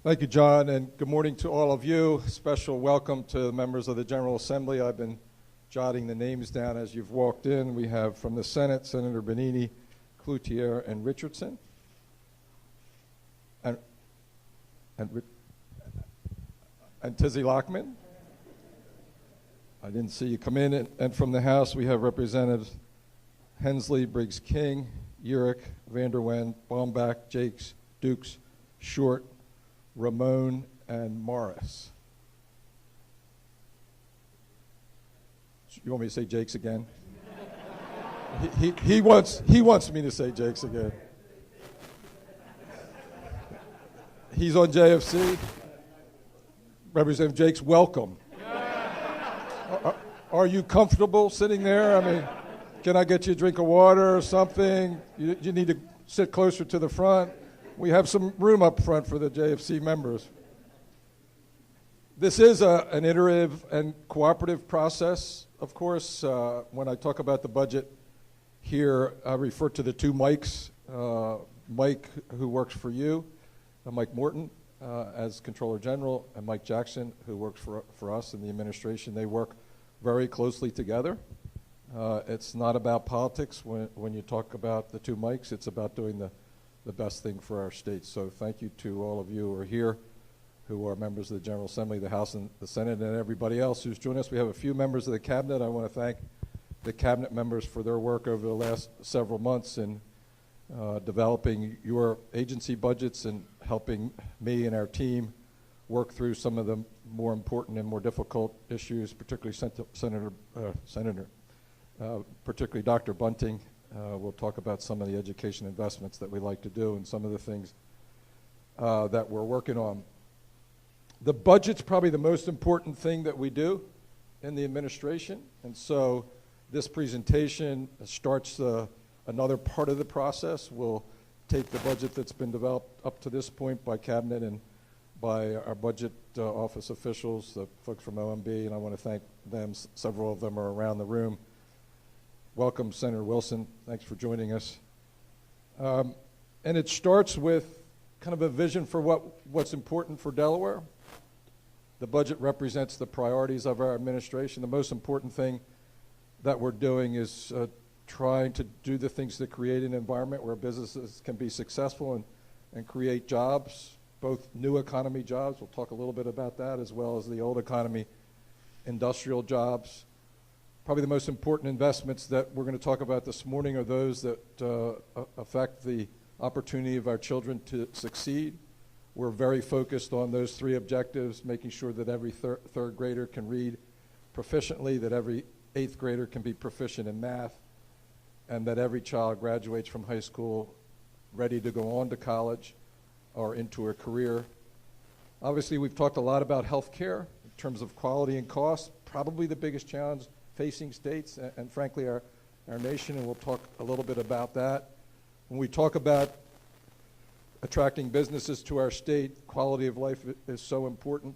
Thank you, John, and good morning to all of you. Special welcome to the members of the General Assembly. I've been jotting the names down as you've walked in. We have from the Senate, Senator Bonini, Cloutier, and Richardson. And Tizzy Lockman. I didn't see you come in. And from the House, we have Representatives Hensley, Briggs King, Urick, Vander Wen, Baumbach, Jakes, Dukes, Short, Ramon, and Morris. You want me to say Jakes again? he wants me to say Jakes again. He's on JFC. Representative Jakes, welcome. Are you comfortable sitting there? I mean, can I get you a drink of water or something? You need to sit closer to the front. We have some room up front for the JFC members. This is an iterative and cooperative process, of course. When I talk about the budget here, I refer to the two Mikes, Mike, who works for you, Mike Morton, as Controller General, and Mike Jackson, who works for us in the administration. They work very closely together. It's not about politics when you talk about the two Mikes. It's about doing the best thing for our state. So thank you to all of you who are here, who are members of the General Assembly, the House and the Senate, and everybody else who's joined us. We have a few members of the Cabinet. I want to thank the Cabinet members for their work over the last several months in developing your agency budgets and helping me and our team work through some of the more important and more difficult issues, particularly particularly Dr. Bunting. We'll talk about some of the education investments that we like to do and some of the things that we're working on. The budget's probably the most important thing that we do in the administration, and so this presentation starts another part of the process. We'll take the budget that's been developed up to this point by Cabinet and by our budget office officials, the folks from OMB, and I want to thank them. Several of them are around the room. Welcome, Senator Wilson. Thanks for joining us. And it starts with kind of a vision for what's important for Delaware. The budget represents the priorities of our administration. The most important thing that we're doing is trying to do the things that create an environment where businesses can be successful and create jobs, both new economy jobs, we'll talk a little bit about that, as well as the old economy industrial jobs. Probably the most important investments that we're going to talk about this morning are those that affect the opportunity of our children to succeed. We're very focused on those three objectives, making sure that every third grader can read proficiently, that every eighth grader can be proficient in math, and that every child graduates from high school ready to go on to college or into a career. Obviously, we've talked a lot about health care in terms of quality and cost, probably the biggest challenge facing states and frankly our nation, and we'll talk a little bit about that. When we talk about attracting businesses to our state, quality of life is so important.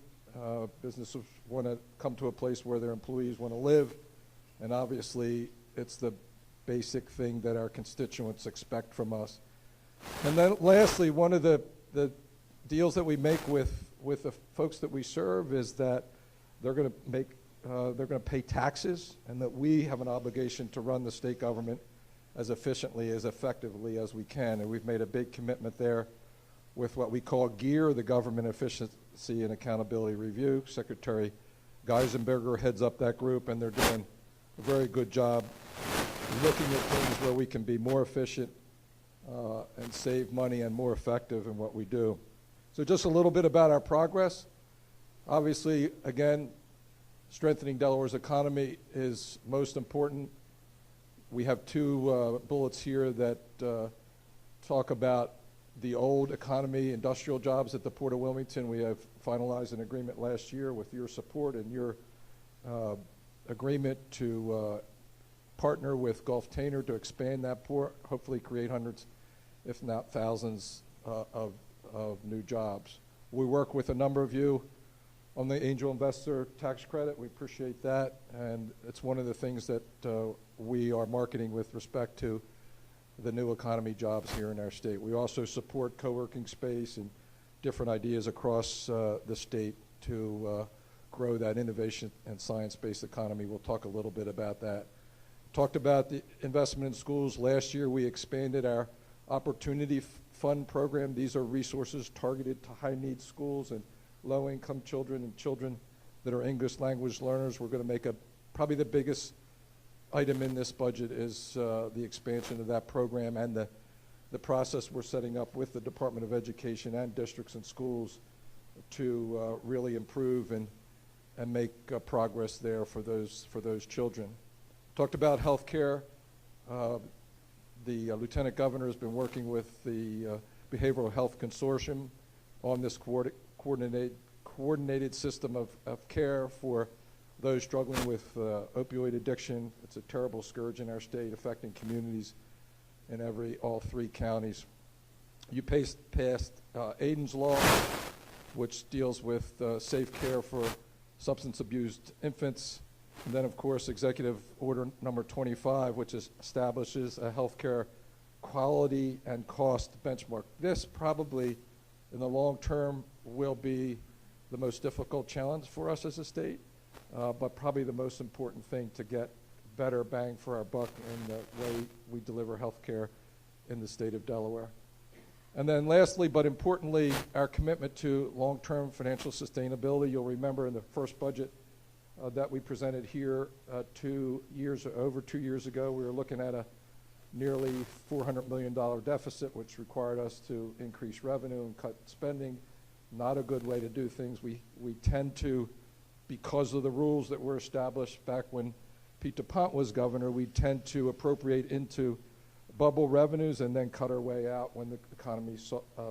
Businesses want to come to a place where their employees want to live, and obviously it's the basic thing that our constituents expect from us. And then lastly, one of the deals that we make with the folks that we serve is that they're going to pay taxes, and that we have an obligation to run the state government as efficiently, as effectively as we can. And we've made a big commitment there with what we call GEAR, the Government Efficiency and Accountability Review. Secretary Geisenberger heads up that group, and they're doing a very good job looking at things where we can be more efficient and save money and more effective in what we do. So just a little bit about our progress. Obviously, again, strengthening Delaware's economy is most important. We have two bullets here that talk about the old economy, industrial jobs at the Port of Wilmington. We have finalized an agreement last year with your support and your agreement to partner with Gulf Tainer to expand that port, hopefully create hundreds, if not thousands, of new jobs. We work with a number of you on the angel investor tax credit. We appreciate that, and it's one of the things that we are marketing with respect to the new economy jobs here in our state. We also support co-working space and different ideas across the state to grow that innovation and science-based economy. We'll talk a little bit about that. Talked about the investment in schools. Last year we expanded our Opportunity Fund program. These are resources targeted to high-need schools and low-income children and children that are English language learners. We're going to make probably the biggest item in this budget is the expansion of that program and the process we're setting up with the Department of Education and districts and schools to really improve and make progress there for those children. Talked about health care. The Lieutenant Governor has been working with the Behavioral Health Consortium on this coordinated system of care for those struggling with opioid addiction. It's a terrible scourge in our state, affecting communities in all 3 counties. You passed Aiden's Law, which deals with safe care for substance-abused infants. And then, of course, Executive Order number 25, which establishes a healthcare quality and cost benchmark. This probably, in the long term, will be the most difficult challenge for us as a state, but probably the most important thing to get better bang for our buck in the way we deliver healthcare in the state of Delaware. And then lastly, but importantly, our commitment to long-term financial sustainability. You'll remember in the first budget that we presented here over 2 years ago, we were looking at a nearly $400 million deficit, which required us to increase revenue and cut spending. Not a good way to do things. We tend to, because of the rules that were established back when Pete DuPont was governor, we tend to appropriate into bubble revenues and then cut our way out when the economy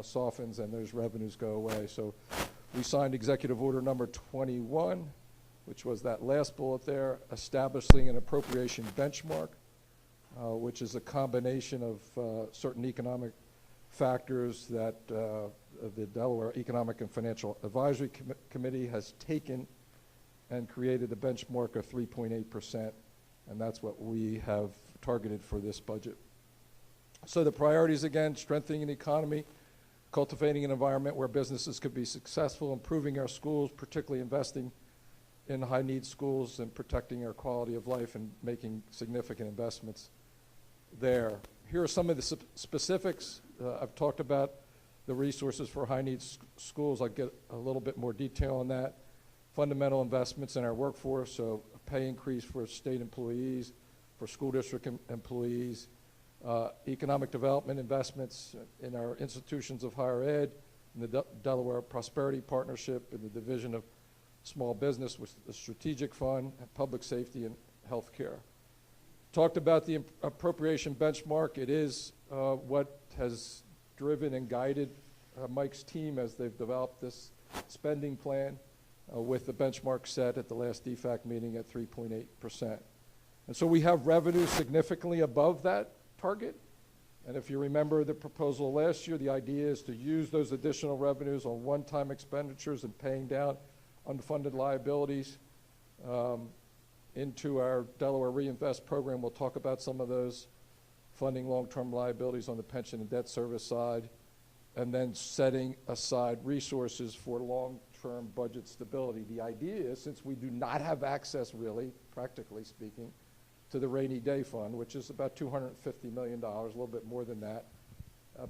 softens and those revenues go away. So we signed Executive Order number 21, which was that last bullet there, establishing an appropriation benchmark, which is a combination of certain economic factors that the Delaware Economic and Financial Advisory Committee has taken and created a benchmark of 3.8%, and that's what we have targeted for this budget. So the priorities, again, strengthening the economy, cultivating an environment where businesses could be successful, improving our schools, particularly investing in high-need schools and protecting our quality of life and making significant investments there. Here are some of the specifics. I've talked about the resources for high-need schools. I'll get a little bit more detail on that. Fundamental investments in our workforce, so a pay increase for state employees, for school district employees, economic development investments in our institutions of higher ed, in the Delaware Prosperity Partnership, in the Division of Small Business with the Strategic Fund, and public safety and health care. Talked about the appropriation benchmark. It is what has driven and guided Mike's team as they've developed this spending plan with the benchmark set at the last DFAC meeting at 3.8%. And so we have revenue significantly above that target. And if you remember the proposal last year, the idea is to use those additional revenues on one-time expenditures and paying down unfunded liabilities into our Delaware Reinvest program. We'll talk about some of those, funding long-term liabilities on the pension and debt service side, and then setting aside resources for long-term budget stability. The idea is, since we do not have access, really, practically speaking, to the rainy day fund, which is about $250 million, a little bit more than that,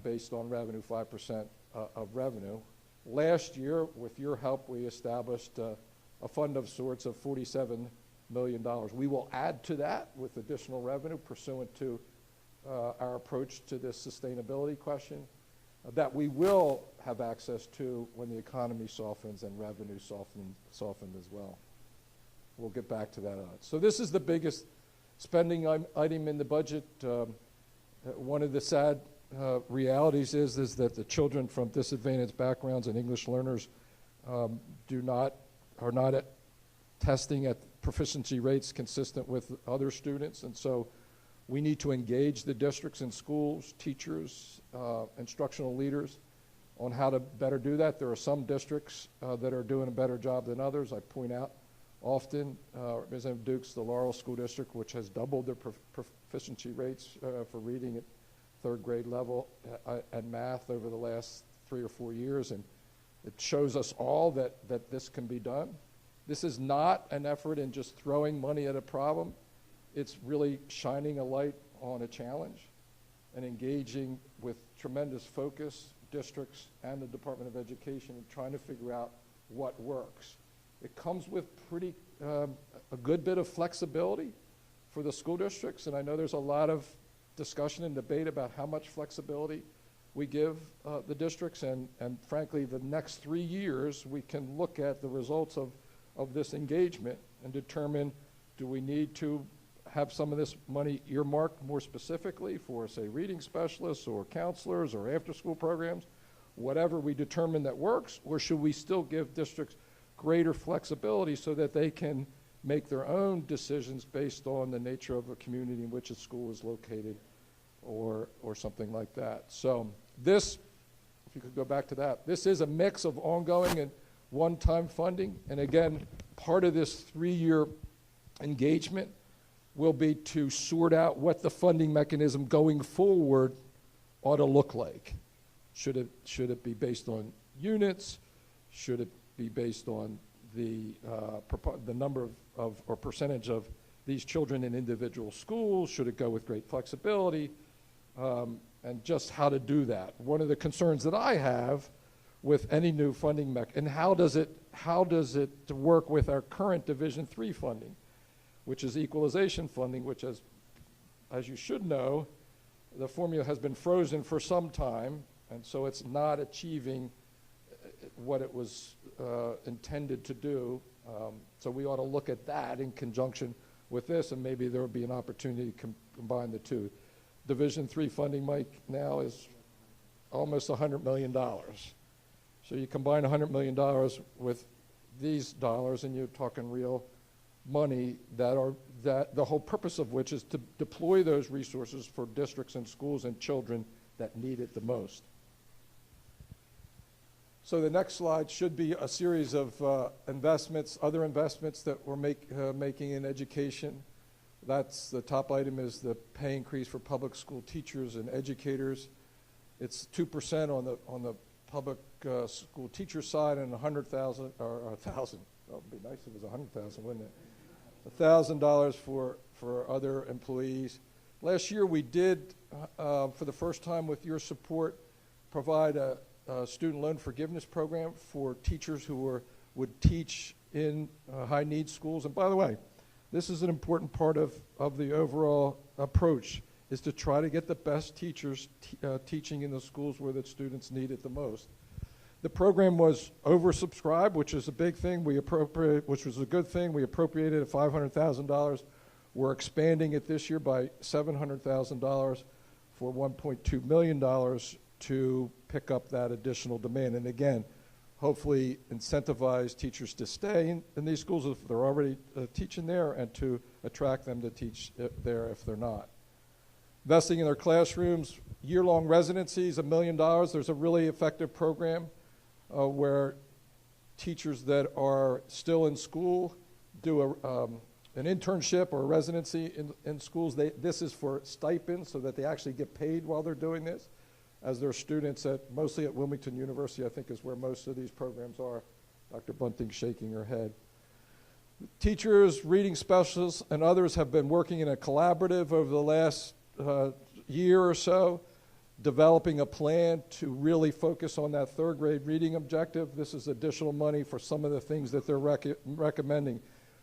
based on revenue, 5% of revenue. Last year, with your help, we established a fund of sorts of $47 million. We will add to that with additional revenue pursuant to our approach to this sustainability question that we will have access to when the economy softens and revenue soften as well. We'll get back to that. So this is the biggest spending item in the budget. One of the sad realities is that the children from disadvantaged backgrounds and English learners are not at testing at proficiency rates consistent with other students, and so we need to engage the districts and schools, teachers, instructional leaders on how to better do that. There are some districts that are doing a better job than others. I point out often, Representative Dukes, the Laurel School District, which has doubled their proficiency rates for reading at third grade level and math over the last 3 or 4 years, and It shows us all that this can be done. This is not an effort in just throwing money at a problem. It's really shining a light on a challenge and engaging with tremendous focus districts and the Department of Education in trying to figure out what works. It comes with a good bit of flexibility for the school districts, and I know there's a lot of discussion and debate about how much flexibility we give the districts, and frankly, the next 3 years, we can look at the results of this engagement and determine, do we need to have some of this money earmarked more specifically for, say, reading specialists or counselors or after-school programs, whatever we determine that works, or should we still give districts greater flexibility so that they can make their own decisions based on the nature of a community in which a school is located or something like that. So this, if you could go back to that, this is a mix of ongoing and one-time funding. And again, part of this 3-year engagement will be to sort out what the funding mechanism going forward ought to look like. Should it be based on units? Should it be based on the number of or percentage of these children in individual schools? Should it go with great flexibility? And just how to do that. One of the concerns that I have with any new funding and how does it work with our current Division III funding, which is equalization funding, which as you should know, the formula has been frozen for some time, and so it's not achieving what it was intended to do. So we ought to look at that in conjunction with this, and maybe there will be an opportunity to combine the two. Division III funding, Mike, now is almost $100 million. So you combine $100 million with these dollars, and you're talking real money that the whole purpose of which is to deploy those resources for districts and schools and children that need it the most. So the next slide should be a series of investments, other investments that we're making in education. That's the top item is the pay increase for public school teachers and educators. It's 2% on the public school teacher side and 100,000 or 1,000. That would be nice if it was 100,000, wouldn't it? $1,000 for other employees. Last year we did, for the first time with your support, provide a student loan forgiveness program for teachers who would teach in high needs schools. And by the way, this is an important part of the overall approach, is to try to get the best teachers teaching in the schools where the students need it the most. The program was oversubscribed, which is a big thing. Which was a good thing. We appropriated $500,000. We're expanding it this year by $700,000 for $1.2 million to pick up that additional demand. And again, hopefully incentivize teachers to stay in these schools if they're already teaching there, and to attract them to teach there if they're not. Investing in their classrooms, year-long residencies, $1 million. There's a really effective program where teachers that are still in school do an internship or a residency in schools. This is for stipends so that they actually get paid while they're doing this, as their students mostly at Wilmington University, I think is where most of these programs are. Dr. Bunting's shaking her head. Teachers, reading specialists, and others have been working in a collaborative over the last year or so, developing a plan to really focus on that third grade reading objective. This is additional money for some of the things that they're recommending,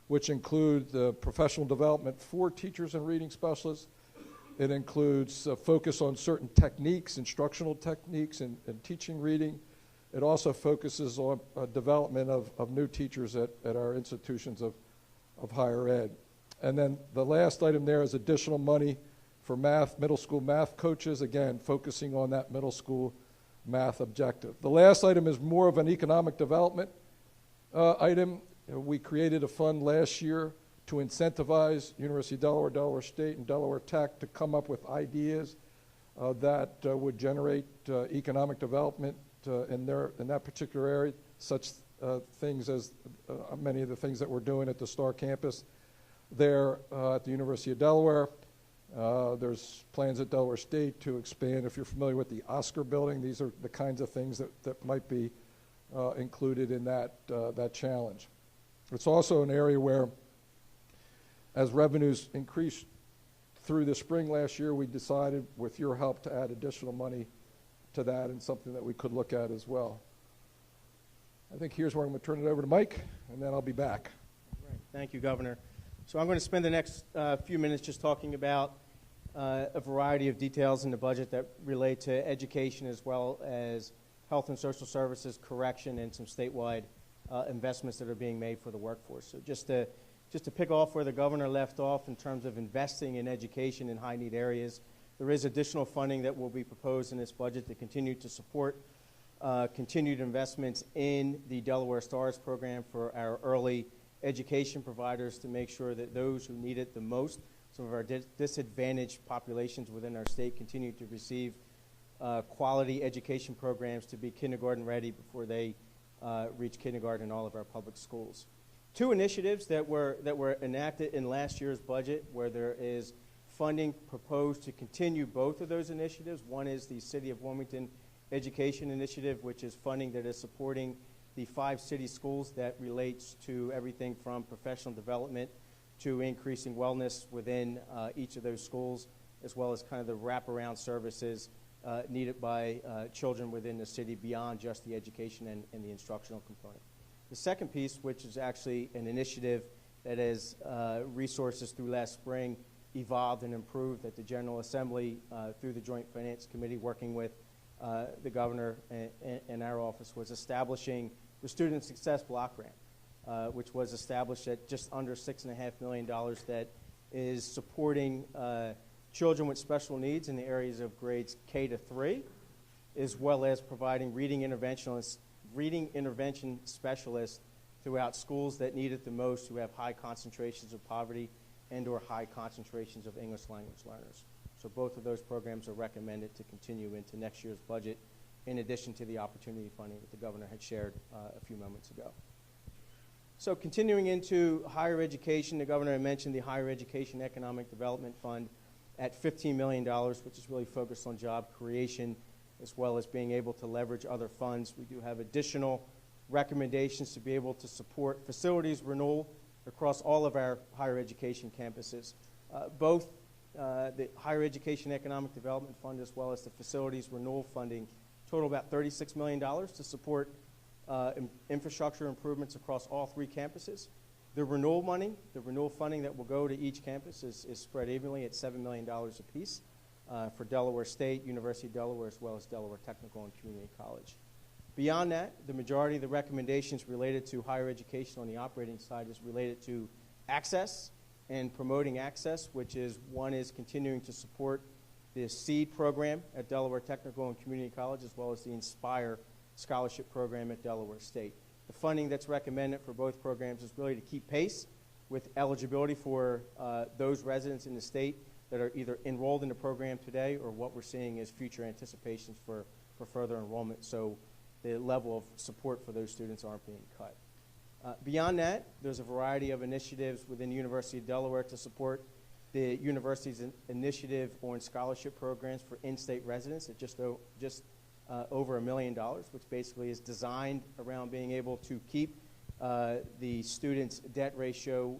which include the professional development for teachers and reading specialists. It includes a focus on certain techniques, instructional techniques in teaching reading. It also focuses on development of new teachers at our institutions of higher ed. And then the last item there is additional money for middle school math coaches, again, focusing on that middle school math objective. The last item is more of an economic development item. We created a fund last year to incentivize University of Delaware, Delaware State, and Delaware Tech to come up with ideas that would generate economic development in that particular area, such things as many of the things that we're doing at the STAR campus there at the University of Delaware. There's plans at Delaware State to expand. If you're familiar with the Oscar building, these are the kinds of things that might be included in that challenge. It's also an area where, as revenues increased through the spring last year, we decided, with your help, to add additional money to that, and something that we could look at as well. I think here's where I'm going to turn it over to Mike, and then I'll be back. Right. Thank you, Governor. So I'm going to spend the next few minutes just talking about a variety of details in the budget that relate to education, as well as health and social services, correction, and some statewide investments that are being made for the workforce. So just to pick off where the governor left off in terms of investing in education in high-need areas, there is additional funding that will be proposed in this budget to continue to support continued investments in the Delaware STARS program for our early education providers, to make sure that those who need it the most, some of our disadvantaged populations within our state, continue to receive quality education programs to be kindergarten ready before they reach kindergarten in all of our public schools. Two initiatives that were enacted in last year's budget, where there is funding proposed to continue both of those initiatives. One is the City of Wilmington Education Initiative, which is funding that is supporting the 5 city schools that relates to everything from professional development to increasing wellness within each of those schools, as well as kind of the wraparound services needed by children within the city beyond just the education and the instructional component. The second piece, which is actually an initiative that as resources through last spring evolved and improved at the General Assembly through the Joint Finance Committee, working with the governor and our office, was establishing the Student Success Block Grant, which was established at just under $6.5 million, that is supporting children with special needs in the areas of grades K to 3, as well as providing reading intervention specialists throughout schools that need it the most, who have high concentrations of poverty and or high concentrations of English language learners. So both of those programs are recommended to continue into next year's budget, in addition to the opportunity funding that the governor had shared a few moments ago. So continuing into higher education, the governor had mentioned the Higher Education Economic Development Fund at $15 million, which is really focused on job creation, as well as being able to leverage other funds. We do have additional recommendations to be able to support facilities renewal across all of our higher education campuses. Both the Higher Education Economic Development Fund, as well as the facilities renewal funding, total about $36 million to support infrastructure improvements across all 3 campuses. The renewal funding that will go to each campus is spread evenly at $7 million apiece for Delaware State, University of Delaware, as well as Delaware Technical and Community College. Beyond that, the majority of the recommendations related to higher education on the operating side is related to access and promoting access, which is, one is continuing to support the SEED program at Delaware Technical and Community College, as well as the Inspire Scholarship Program at Delaware State. The funding that's recommended for both programs is really to keep pace with eligibility for those residents in the state that are either enrolled in the program today, or what we're seeing is future anticipations for further enrollment, so the level of support for those students aren't being cut. Beyond that, there's a variety of initiatives within the University of Delaware to support the university's initiative on scholarship programs for in-state residents at just over $1 million, which basically is designed around being able to keep the students' debt ratio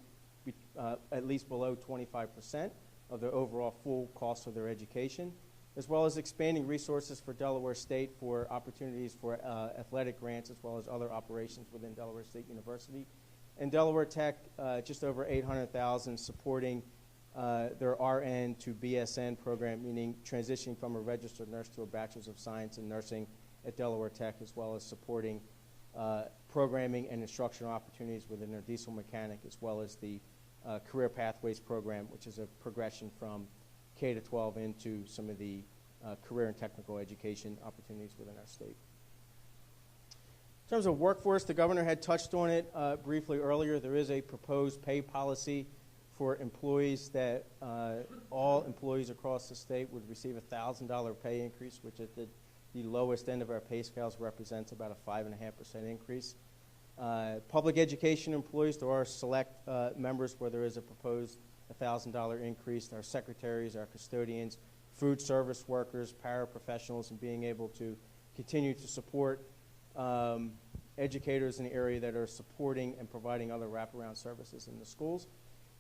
at least below 25% of their overall full cost of their education, as well as expanding resources for Delaware State for opportunities for athletic grants, as well as other operations within Delaware State University. And Delaware Tech, just over $800,000, supporting their RN to BSN program, meaning transitioning from a registered nurse to a Bachelor's of Science in Nursing at Delaware Tech, as well as supporting programming and instructional opportunities within their diesel mechanic, as well as the Career Pathways program, which is a progression from K to 12 into some of the career and technical education opportunities within our state. In terms of workforce, the governor had touched on it briefly earlier. There is a proposed pay policy for employees that all employees across the state would receive a $1,000 pay increase, which at the lowest end of our pay scales represents about a 5.5% increase. Public education employees, there are select members where there is a proposed $1,000 increase. Our secretaries, our custodians, food service workers, paraprofessionals, and being able to continue to support educators in the area that are supporting and providing other wraparound services in the schools.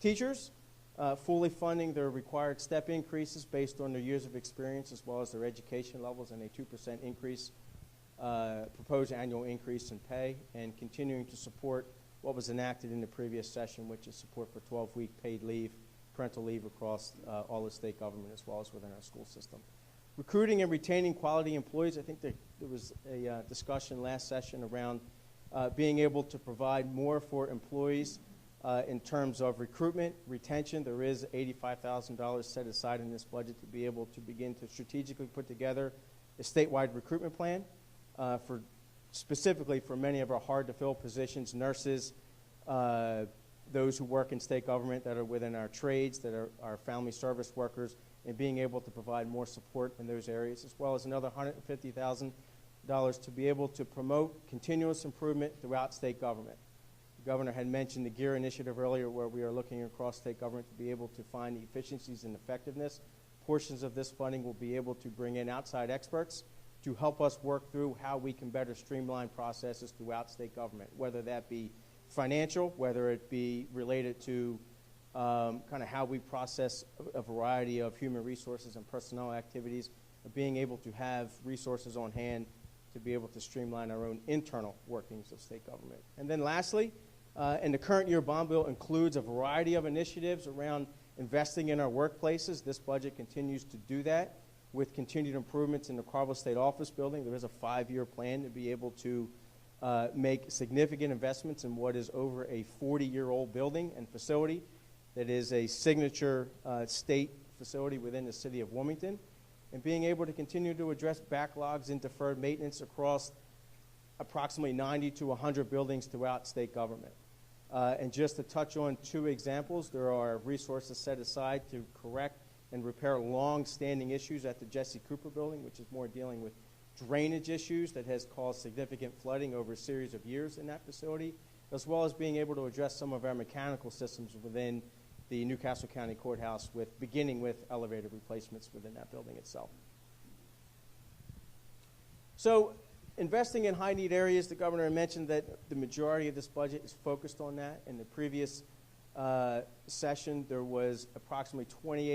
Teachers, fully funding their required step increases based on their years of experience as well as their education levels, and a 2% increase, proposed annual increase in pay, and continuing to support what was enacted in the previous session, which is support for 12-week paid leave, parental leave across all the state government as well as within our school system. Recruiting and retaining quality employees, I think there was a discussion last session around being able to provide more for employees in terms of recruitment, retention. There is $85,000 set aside in this budget to be able to begin to strategically put together a statewide recruitment plan specifically for many of our hard-to-fill positions, nurses, those who work in state government that are within our trades, that are our family service workers, and being able to provide more support in those areas, as well as another $150,000 to be able to promote continuous improvement throughout state government. The governor had mentioned the GEAR initiative earlier, where we are looking across state government to be able to find efficiencies and effectiveness. Portions of this funding will be able to bring in outside experts to help us work through how we can better streamline processes throughout state government, whether that be financial, whether it be related to kind of how we process a variety of human resources and personnel activities, of being able to have resources on hand to be able to streamline our own internal workings of state government. And then lastly, and the current year bond bill includes a variety of initiatives around investing in our workplaces. This budget continues to do that with continued improvements in the Carville State Office Building. There is a 5-year plan to be able to make significant investments in what is over a 40-year-old building and facility that is a signature state facility within the city of Wilmington, and being able to continue to address backlogs in deferred maintenance across approximately 90 to 100 buildings throughout state government. And just to touch on 2 examples, there are resources set aside to correct and repair long-standing issues at the Jesse Cooper building, which is more dealing with drainage issues that has caused significant flooding over a series of years in that facility, as well as being able to address some of our mechanical systems within the Newcastle County Courthouse, beginning with elevator replacements within that building itself. So, investing in high-need areas, the governor mentioned that the majority of this budget is focused on that. In the previous session, there was approximately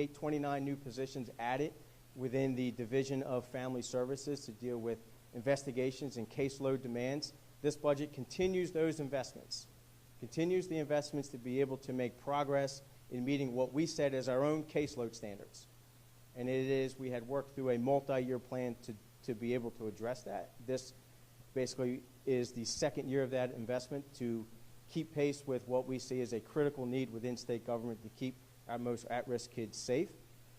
29 new positions added within the Division of Family Services to deal with investigations and caseload demands. This budget continues those investments, continues the investments to be able to make progress in meeting what we set as our own caseload standards. And we had worked through a multi-year plan to be able to address that. This basically is the second year of that investment to keep pace with what we see as a critical need within state government to keep our most at-risk kids safe.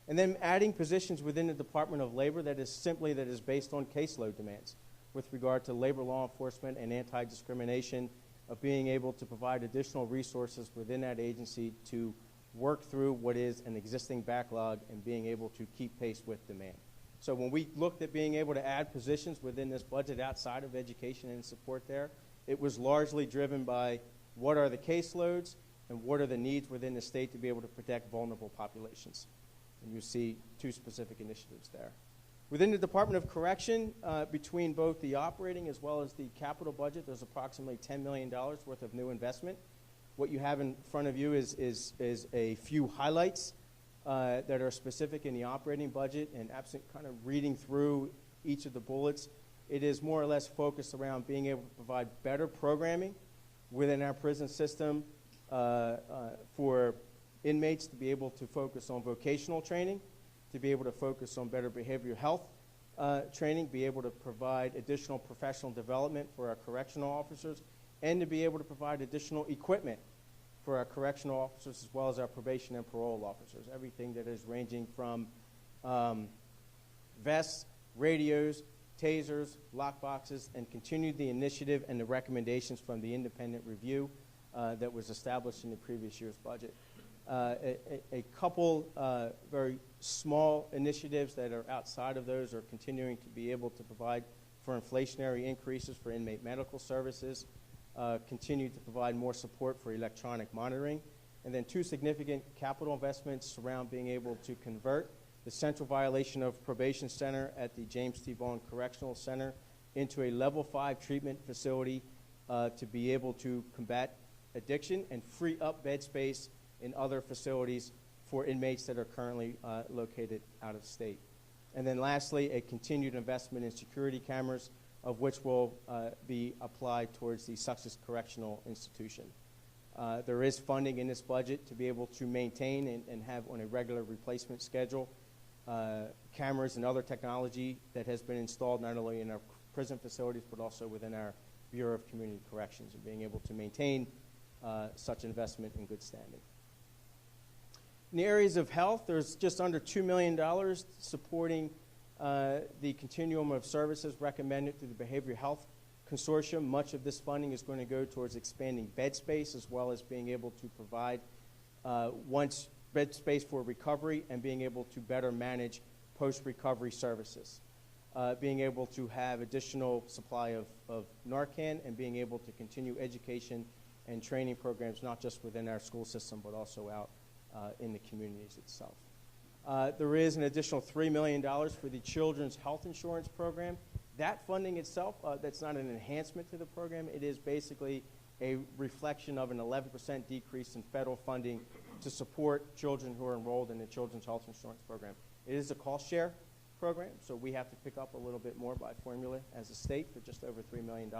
And then adding positions within the Department of Labor that is based on caseload demands with regard to labor law enforcement and anti-discrimination, of being able to provide additional resources within that agency to work through what is an existing backlog and being able to keep pace with demand. So when we looked at being able to add positions within this budget outside of education and support there, it was largely driven by what are the caseloads and what are the needs within the state to be able to protect vulnerable populations. And you see 2 specific initiatives there. Within the Department of Correction, between both the operating as well as the capital budget, there's approximately $10 million worth of new investment. What you have in front of you is a few highlights that are specific in the operating budget, and absent kind of reading through each of the bullets, it is more or less focused around being able to provide better programming within our prison system for inmates to be able to focus on vocational training, to be able to focus on better behavioral health training, be able to provide additional professional development for our correctional officers, and to be able to provide additional equipment for our correctional officers as well as our probation and parole officers. Everything that is ranging from vests, radios, tasers, lockboxes, and continued the initiative and the recommendations from the independent review that was established in the previous year's budget. A couple very small initiatives that are outside of those are continuing to be able to provide for inflationary increases for inmate medical services, continue to provide more support for electronic monitoring, and then 2 significant capital investments around being able to convert the Central Violation of Probation Center at the James T. Bowen Correctional Center into a Level 5 treatment facility to be able to combat addiction and free up bed space in other facilities for inmates that are currently located out of state. And then lastly, a continued investment in security cameras, of which will be applied towards the Sussex Correctional Institution. There is funding in this budget to be able to maintain and have on a regular replacement schedule cameras and other technology that has been installed not only in our prison facilities but also within our Bureau of Community Corrections, and being able to maintain such investment in good standing. In the areas of health, there's just under $2 million supporting the continuum of services recommended through the Behavioral Health Consortium. Much of this funding is going to go towards expanding bed space, as well as being able to provide once bed space for recovery and being able to better manage post-recovery services. Being able to have additional supply of Narcan, and being able to continue education and training programs, not just within our school system, but also out in the communities itself. There is an additional $3 million for the Children's Health Insurance Program. That funding itself, that's not an enhancement to the program. It is basically a reflection of an 11% decrease in federal funding to support children who are enrolled in the Children's Health Insurance Program. It is a cost share program, so we have to pick up a little bit more by formula as a state for just over $3 million.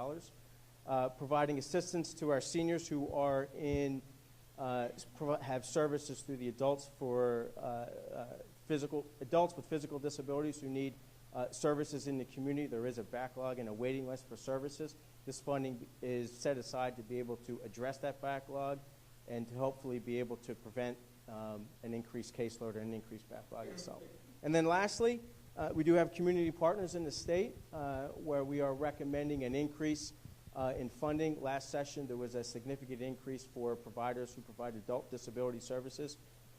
Providing assistance to our seniors who are in have services through the adults for adults with physical disabilities who need services in the community. There is a backlog and a waiting list for services. This funding is set aside to be able to address that backlog and to hopefully be able to prevent an increased caseload or an increased backlog itself. And then lastly, we do have community partners in the state where we are recommending an increase in funding. Last session, there was a significant increase for providers who provide adult disability services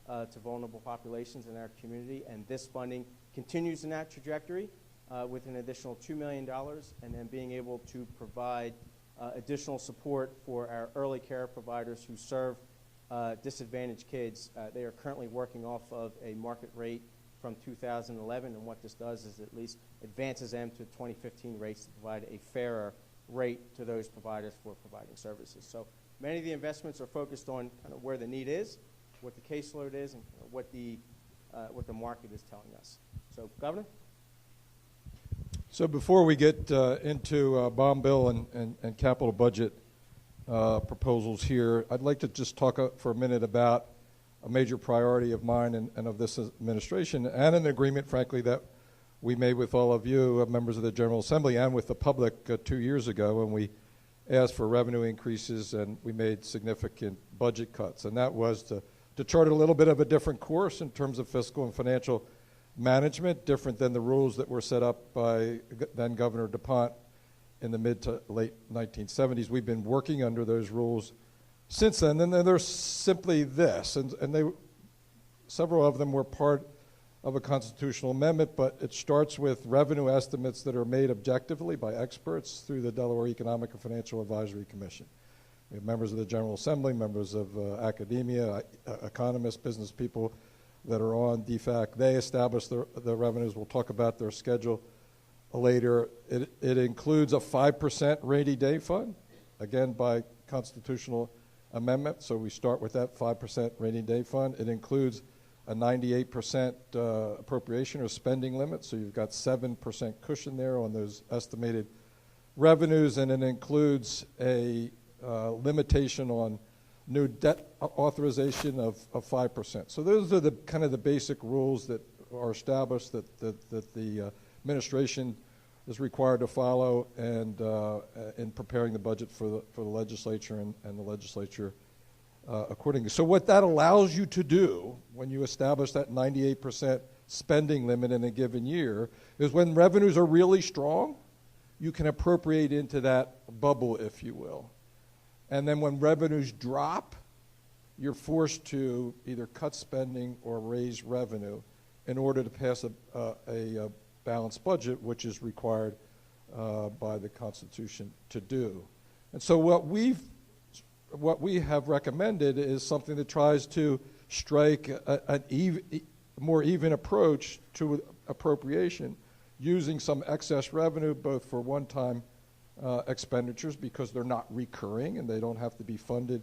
to vulnerable populations in our community, and this funding continues in that trajectory with an additional $2 million, and then being able to provide additional support for our early care providers who serve disadvantaged kids. They are currently working off of a market rate from 2011, and what this does is at least advances them to 2015 rates to provide a fairer rate to those providers for providing services. So many of the investments are focused on kind of where the need is, what the caseload is, and what the market is telling us. So, Governor? So before we get into bond bill and capital budget proposals here, I'd like to just talk for a minute about a major priority of mine and of this administration, and an agreement, frankly, that we made with all of you, members of the General Assembly, and with the public 2 years ago when we asked for revenue increases and we made significant budget cuts. And that was to chart a little bit of a different course in terms of fiscal and financial management, different than the rules that were set up by then Governor DuPont in the mid to late 1970s. We've been working under those rules since then, and they're simply this, and several of them were part of a constitutional amendment, but it starts with revenue estimates that are made objectively by experts through the Delaware Economic and Financial Advisory Commission. We have members of the General Assembly, members of academia, economists, business people that are on DFAC. They establish the revenues. We'll talk about their schedule later. It includes a 5% rainy day fund, again by constitutional amendment, so we start with that 5% rainy day fund. It includes a 98% appropriation or spending limit, so you've got 7% cushion there on those estimated revenues, and it includes a limitation on new debt authorization of 5%. So those are the kind of the basic rules that are established that the administration is required to follow, and in preparing the budget for the legislature and the legislature accordingly. So what that allows you to do when you establish that 98% spending limit in a given year is when revenues are really strong, you can appropriate into that bubble, if you will. And then when revenues drop, you're forced to either cut spending or raise revenue in order to pass a balanced budget, which is required by the Constitution to do. And so what we have recommended is something that tries to strike a more even approach to appropriation, using some excess revenue both for one-time expenditures because they're not recurring and they don't have to be funded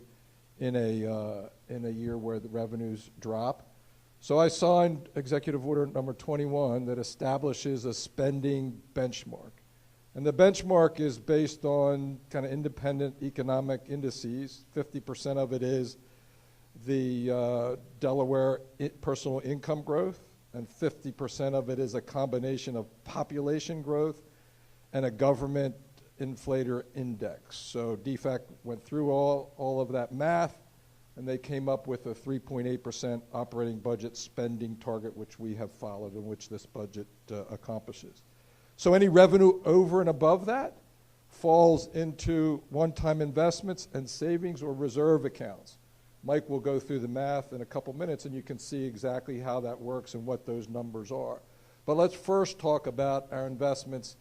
in a year where the revenues drop. So I signed Executive Order number 21 that establishes a spending benchmark. And the benchmark is based on kind of independent economic indices. 50% of it is the Delaware personal income growth, and 50% of it is a combination of population growth and a government inflator index. So DFAC went through all of that math, and they came up with a 3.8% operating budget spending target, which we have followed and which this budget accomplishes. So any revenue over and above that falls into one-time investments and savings or reserve accounts. Mike will go through the math in a couple minutes, and you can see exactly how that works and what those numbers are. But let's first talk about our investments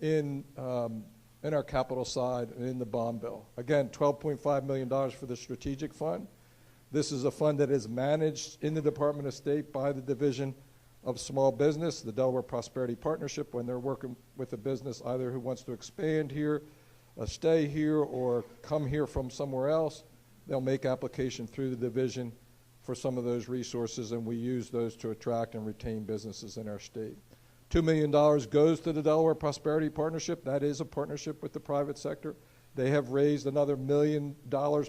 in our capital side and in the bond bill. Again, $12.5 million for the strategic fund. This is a fund that is managed in the Department of State by the Division of Small Business, the Delaware Prosperity Partnership, when they're working with a business either who wants to expand here, stay here, or come here from somewhere else. They'll make application through the division for some of those resources, and we use those to attract and retain businesses in our state. $2 million goes to the Delaware Prosperity Partnership. That is a partnership with the private sector. They have raised another $1 million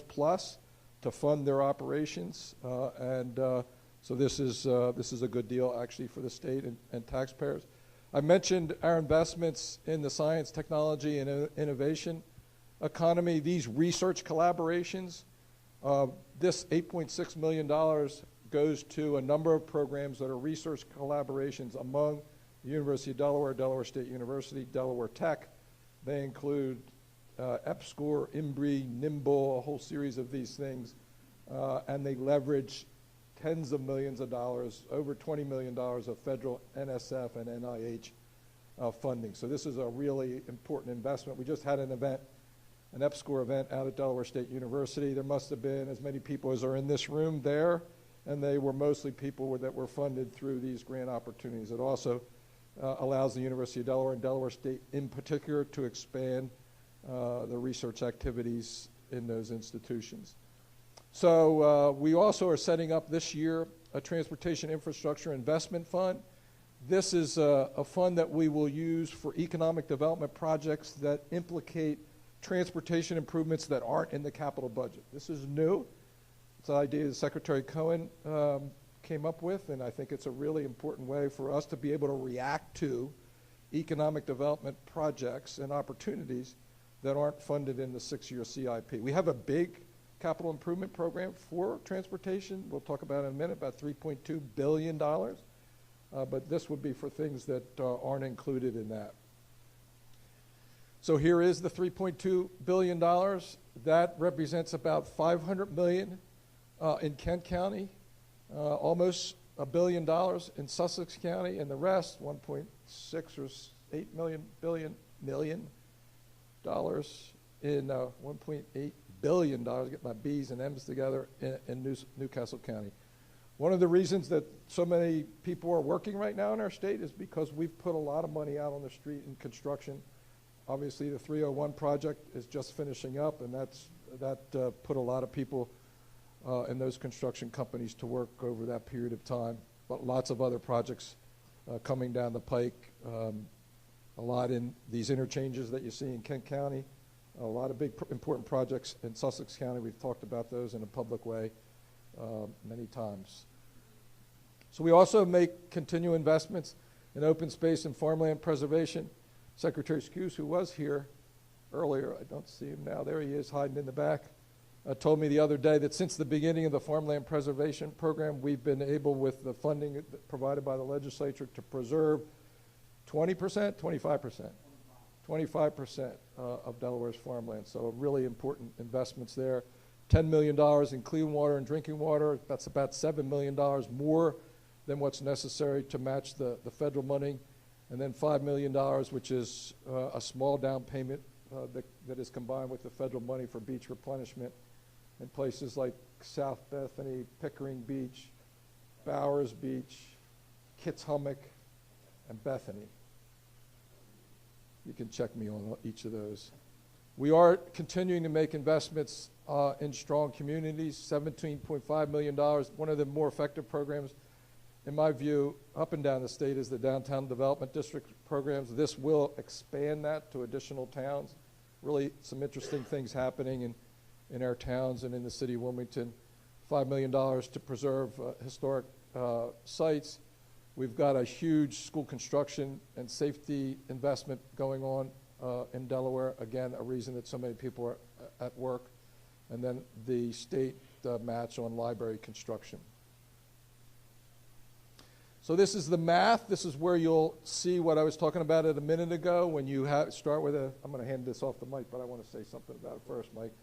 plus to fund their operations, so this is a good deal actually for the state and taxpayers. I mentioned our investments in the science, technology, and innovation economy. These research collaborations, this $8.6 million goes to a number of programs that are research collaborations among the University of Delaware, Delaware State University, Delaware Tech. They include EPSCoR, IMBRI, NIMBLE, a whole series of these things, and they leverage tens of millions of dollars, over $20 million of federal NSF and NIH funding. So this is a really important investment. We just had an event, an EPSCoR event out at Delaware State University. There must have been as many people as are in this room there, and they were mostly people that were funded through these grant opportunities. It also allows the University of Delaware and Delaware State in particular to expand the research activities in those institutions. So we also are setting up this year a Transportation Infrastructure Investment Fund. This is a fund that we will use for economic development projects that implicate transportation improvements that aren't in the capital budget. This is new. It's an idea that Secretary Cohen came up with, and I think it's a really important way for us to be able to react to economic development projects and opportunities that aren't funded in the 6-year CIP. We have a big capital improvement program for transportation. We'll talk about it in a minute, about $3.2 billion. But this would be for things that aren't included in that. So here is the $3.2 billion. That represents about $500 million in Kent County, almost $1 billion in Sussex County, and the rest, 1.6 or 8 billion dollars in 1.8 billion dollars, get my B's and M's together, in Newcastle County. One of the reasons that so many people are working right now in our state is because we've put a lot of money out on the street in construction. Obviously, the 301 project is just finishing up, and that put a lot of people in those construction companies to work over that period of time. But lots of other projects coming down the pike, a lot in these interchanges that you see in Kent County, a lot of big important projects in Sussex County. We've talked about those in a public way many times. So we also make continued investments in open space and farmland preservation. Secretary Skuse, who was here earlier, I don't see him now, there he is hiding in the back, told me the other day that since the beginning of the farmland preservation program, we've been able, with the funding provided by the legislature, to preserve 20%, 25%? 25% of Delaware's farmland. So really important investments there. $10 million in clean water and drinking water. That's about $7 million more than what's necessary to match the federal money. And then $5 million, which is a small down payment that is combined with the federal money for beach replenishment in places like South Bethany, Pickering Beach, Bowers Beach, Kitts Hummock, and Bethany. You can check me on each of those. We are continuing to make investments in strong communities, $17.5 million. One of the more effective programs, in my view, up and down the state is the Downtown Development District programs. This will expand that to additional towns. Really some interesting things happening in our towns and in the city of Wilmington. $5 million to preserve historic sites. We've got a huge school construction and safety investment going on in Delaware. Again, a reason that so many people are at work. And then the state match on library construction. So this is the math. This is where you'll see what I was talking about a minute ago when you start with I'm going to hand this off the mic, but I want to say something about it first, Mike.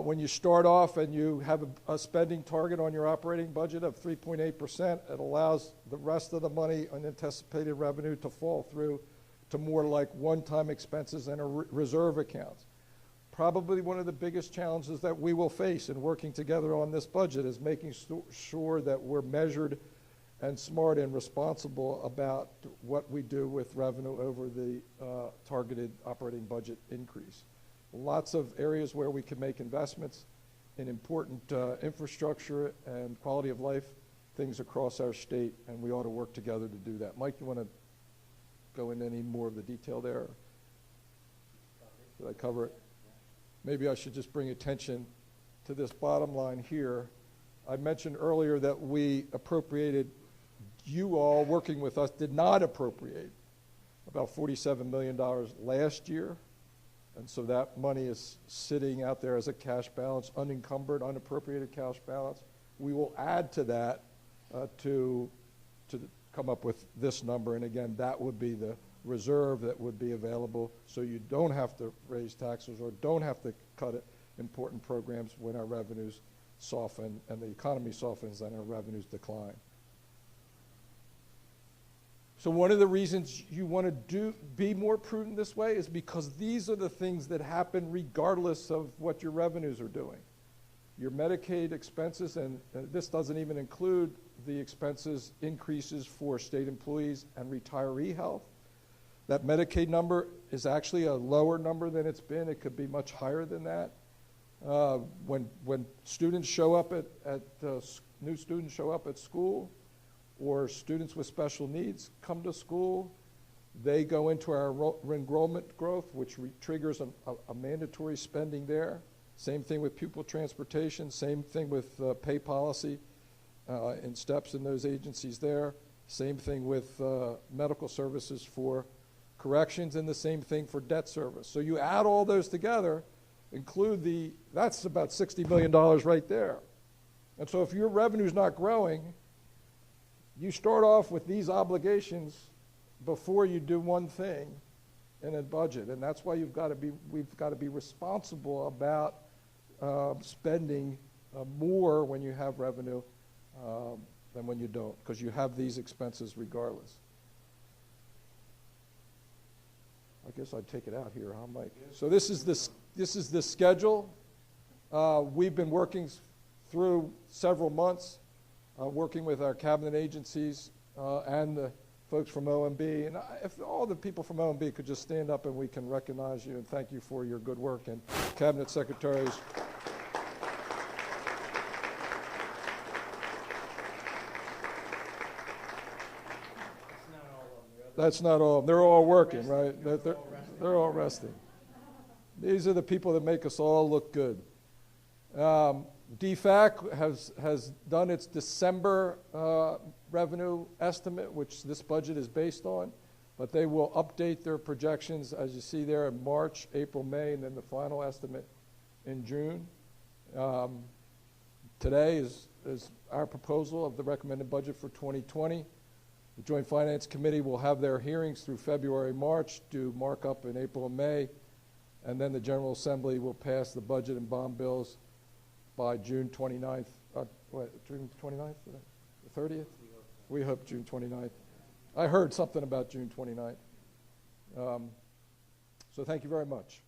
When you start off and you have a spending target on your operating budget of 3.8%, it allows the rest of the money, unanticipated revenue, to fall through to more like one-time expenses and reserve accounts. Probably one of the biggest challenges that we will face in working together on this budget is making sure that we're measured and smart and responsible about what we do with revenue over the targeted operating budget increase. Lots of areas where we can make investments in important infrastructure and quality of life things across our state, and we ought to work together to do that. Mike, you want to go into any more of the detail there? Did I cover it? Maybe I should just bring attention to this bottom line here. I mentioned earlier that we appropriated, you all working with us did not appropriate about $47 million last year. And so that money is sitting out there as a cash balance, unencumbered, unappropriated cash balance. We will add to that to come up with this number. And again, that would be the reserve that would be available so you don't have to raise taxes or don't have to cut important programs when our revenues soften and the economy softens and our revenues decline. So one of the reasons you want to be more prudent this way is because these are the things that happen regardless of what your revenues are doing. Your Medicaid expenses, and this doesn't even include the expenses increases for state employees and retiree health. That Medicaid number is actually a lower number than it's been. It could be much higher than that. When students show up new students show up at school, or students with special needs come to school, they go into our enrollment growth, which triggers a mandatory spending there. Same thing with pupil transportation, same thing with pay policy and steps in those agencies there. Same thing with medical services for corrections, and the same thing for debt service. So you add all those together, that's about $60 million right there. And so if your revenue's not growing, you start off with these obligations before you do one thing in a budget, and that's why we've got to be responsible about spending more when you have revenue than when you don't, because you have these expenses regardless. I guess I'd take it out here, huh, Mike? So this is the schedule. We've been working through several months. Working with our cabinet agencies and the folks from OMB. And if all the people from OMB could just stand up and we can recognize you and thank you for your good work. And cabinet secretaries. That's not all of them. They're all working, right? They're all resting. These are the people that make us all look good. DFAC has done its December revenue estimate, which this budget is based on, but they will update their projections, as you see there, in March, April, May, and then the final estimate in June. Today is our proposal of the recommended budget for 2020. The Joint Finance Committee will have their hearings through February, March, do markup in April and May, and then the General Assembly will pass the budget and bond bills by June 29th, June 29th, the 30th? We hope June 29th. I heard something about June 29th. So thank you very much.